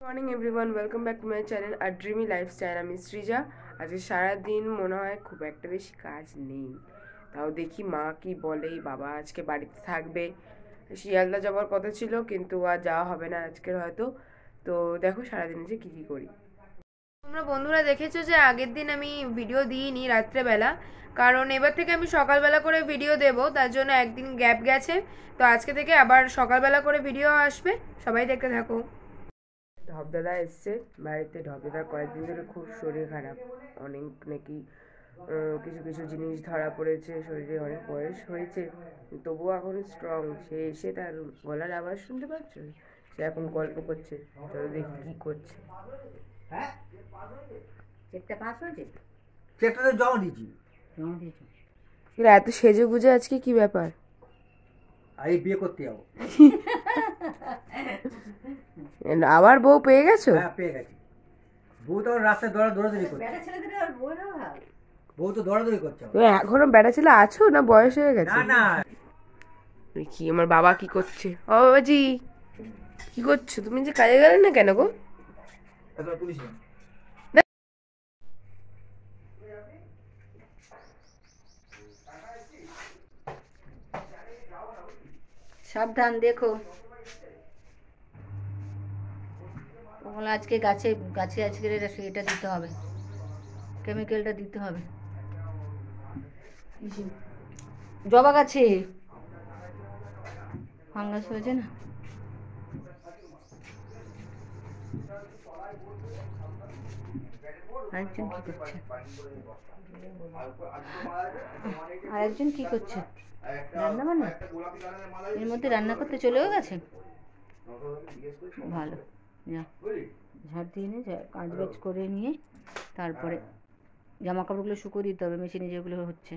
Morning everyone, welcome back to my channel আর dreamy lifestyle. আমি সৃজা। আজকে সারাদিন মনে হয় খুব একটা বেশি কাজ নেই, তাও দেখি মা কি বলে। বাবা আজকে বাড়িতে থাকবে, শিয়ালদা যাওয়ার কথা ছিল কিন্তু আর যাওয়া হবে না আজকের হয়তো। তো দেখো সারাদিন যে কী কী করি। তোমরা বন্ধুরা দেখেছো যে আগের দিন আমি ভিডিও দিইনি রাত্রেবেলা, কারণ এবার থেকে আমি সকালবেলা করে ভিডিও দেব, তার জন্য একদিন গ্যাপ গেছে। তো আজকে থেকে আবার সকালবেলা করে ভিডিও আসবে, সবাই দেখতে থাকো। ঢপদাদা এসছে বাড়িতে। ঢপদাদার কয়েকদিন ধরে খুব শরীর খারাপ, অনেক নাকি কিছু কিছু জিনিস ধরা পড়েছে, শরীরে অনেক বয়স হয়েছে, তবুও এখন স্ট্রং। সে এসে তার গলার আওয়াজ শুনতে পাচ্ছ, সে এখন গল্প করছে। চলো দেখি কি করছে। হ্যাঁ, চেকটা পাস হয়েছে। জমা দিয়েছি। এত সেজে গুজে আজকে কি ব্যাপার? এই বিয়ে করতে যাবো। আবার বউ পেয়ে গেছো? হ্যাঁ, পেয়ে গেছি। বউ তো রাস্তায় দৌড়াদৌড়ি করছে। বউ তো দৌড়াদৌড়ি করছে। তুমি এখনো বেটা ছেলে আছো না বয়স হয়ে গেছে? না না, কি আমার বাবা কি করছে? ও বাবাজি, কি করছো? তুমি যে কাজে গেলে না কেন গো? পুলিশ সাবধান, দেখো ওগুলো আজকে গাছে গাছে আজকে এটা দিতে হবে, কেমিক্যালটা দিতে হবে জবা গাছে ফাঙ্গাস হয়েছে না। আরেকজন কি করছে? আরেকজন কি করছে? রান্না বান্না, এর মধ্যে রান্না করতে চলেও গেছে। ভালো, যা ঝাড় দিয়ে নিয়ে কাজ বাজ করে নিয়ে তারপরে জামা কাপড়গুলো শুকিয়ে দিতে হবে, মেশিনে যেগুলো হচ্ছে।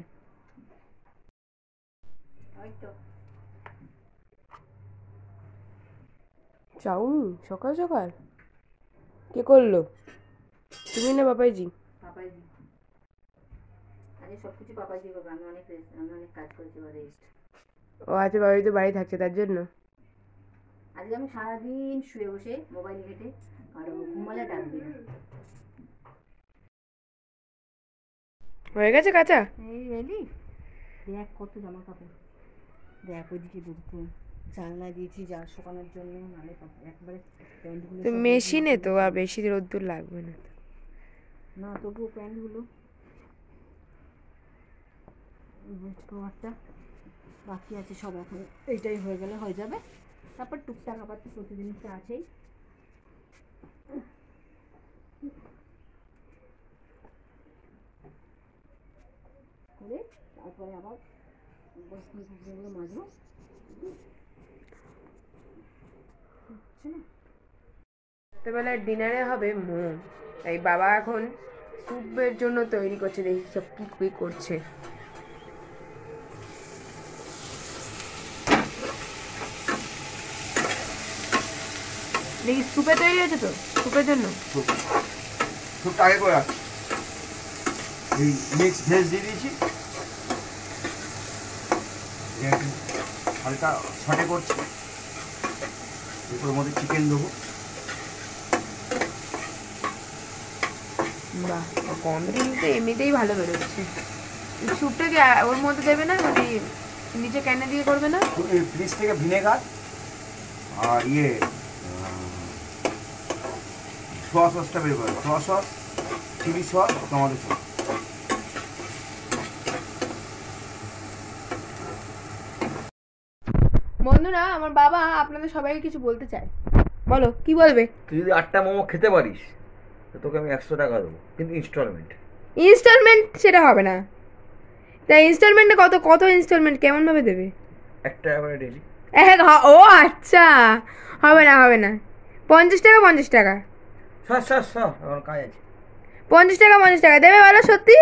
চাউমিন সকাল সকাল কে করলো? তুমি না বাবাইজি? পাপাইজি, আজকে সব কিছু পাপাইজি করবে। আমি অনেক কাজ করেছি বা রেস্ট। ও আচ্ছা, বাবাই তো বাড়ি থাকছে তার জন্য। আজকে আমি সারাদিন শুয়ে বসে মোবাইল ঘেটে, আর ঘুমালে ডাকবি না। হয়ে গেছে কাঁচা? এই রেডি, দেখ কত জামা কাপড়, দেখ ওইদিকে দুটো জানলা দিয়েছি যা শুকানোর জন্য, নাহলে একবারে প্যান্টগুলো তো মেশিনে তো আর বেশি রোদ্দুর লাগবে না। না, তবুও প্যান্টগুলো কভারটা বাকি আছে সব, এখন এইটাই হয়ে গেলে হয়ে যাবে। তারপর টুকটাক আবার তো প্রতিদিন তো আছেই। করে তারপরে আবার বস্তান ফাঁকগুলো মাজবো। রাত্রেবেলার ডিনারে হবে মোমো, তাই বাবা এখন স্যুপের জন্য তৈরি করছে। দেখি সব কি কি করছে। দেখি স্যুপে তৈরি হয়েছে তো, স্যুপের জন্য স্যুপটা আগে করে রাখছি। এই মিক্স ভেজ দিয়ে দিয়েছি, হালকা সটে করছি। এরপর মধ্যে চিকেন দেবো। বাহ, গন্ধ কিন্তু এমনিতেই ভালো বেরোচ্ছে। স্যুপটাকে ওর মধ্যে দেবে না, মানে নিচে ক্যানে দিয়ে করবে না? ফ্রিজ থেকে ভিনেগার আর সোয়া সসটা বের করে, soy sauce, chilli sauce, tomato sauce. বন্ধুরা, আমার বাবা আপনাদের সবাইকে কিছু বলতে চায়। বলো, কি বলবে? তুই যদি 8টা মোমো খেতে পারিস তো তোকে আমি 100 টাকা দেবো, কিন্তু ইনস্টলমেন্ট। ইনস্টলমেন্ট সেটা হবে না। তাই ইনস্টলমেন্টে কত কত ইনস্টলমেন্ট কেমন ভাবে দেবে? একটা এবারে ডেলি। ও আচ্ছা, হবে না হবে না। 50 টাকা 50 টাকা, আমার কাজ আছে। 50 টাকা 50 টাকা দেবে? বলো সত্যি,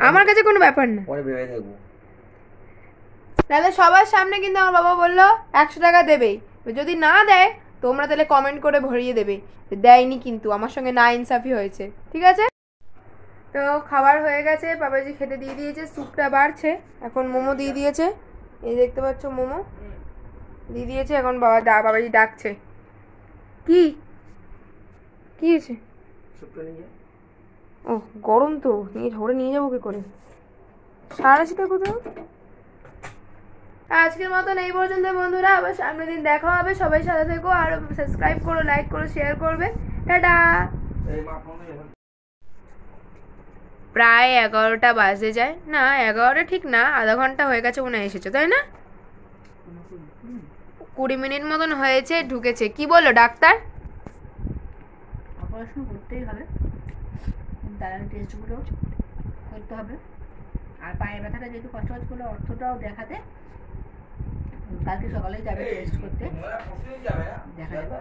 আমার কাছে কোনো ব্যাপার না। পরে ভেবে দেখবো। তাহলে সবার সামনে কিন্তু আমার বাবা বললো 100 টাকা দেবেই। যদি না দেয় তোমরা তাহলে কমেন্ট করে ভরিয়ে দেবে দেয়নি, কিন্তু আমার সঙ্গে না ইনসাফি হয়েছে, ঠিক আছে? তো খাবার হয়ে গেছে, বাবাজি খেতে দিয়ে দিয়েছে, স্যুপটা বাড়ছে, এখন মোমো দিয়ে দিয়েছে। এই দেখতে পাচ্ছ মোমো দিয়ে দিয়েছে, এখন বাবাজি ডাকছে। কি কি হয়েছে? শুক্তো নিয়ে যা। ও গরম তো, নিয়ে ধরে নিয়ে যাবো কি করে? সারাশিটা কোথাও। আজকের মতন এই পর্যন্ত বন্ধুরা, আবার সামনের দিন দেখা হবে। সবাই সাথে থেকো, আর সাবস্ক্রাইব করো, লাইক করো, শেয়ার করবে। টাটা। এই মা ফোন নিয়ে যা। প্রায় 11টা বাজে যায়, না 11টা ঠিক না, আধা ঘন্টা হয়ে গেছে মনে হয় এসেছো, তাই না? 20 মিনিট মতন হয়েছে, ঢুকেছে। কি বললো ডাক্তার? অপারেশন করতেই হবে, তার আগে টেস্টগুলো করতে হবে। আর পায়ের ব্যথাটা যেহেতু কষ্ট হচ্ছে বলে অর্থটাও দেখাতে কালকে সকালেই যাবে টেস্ট করতে, দেখা যাবে।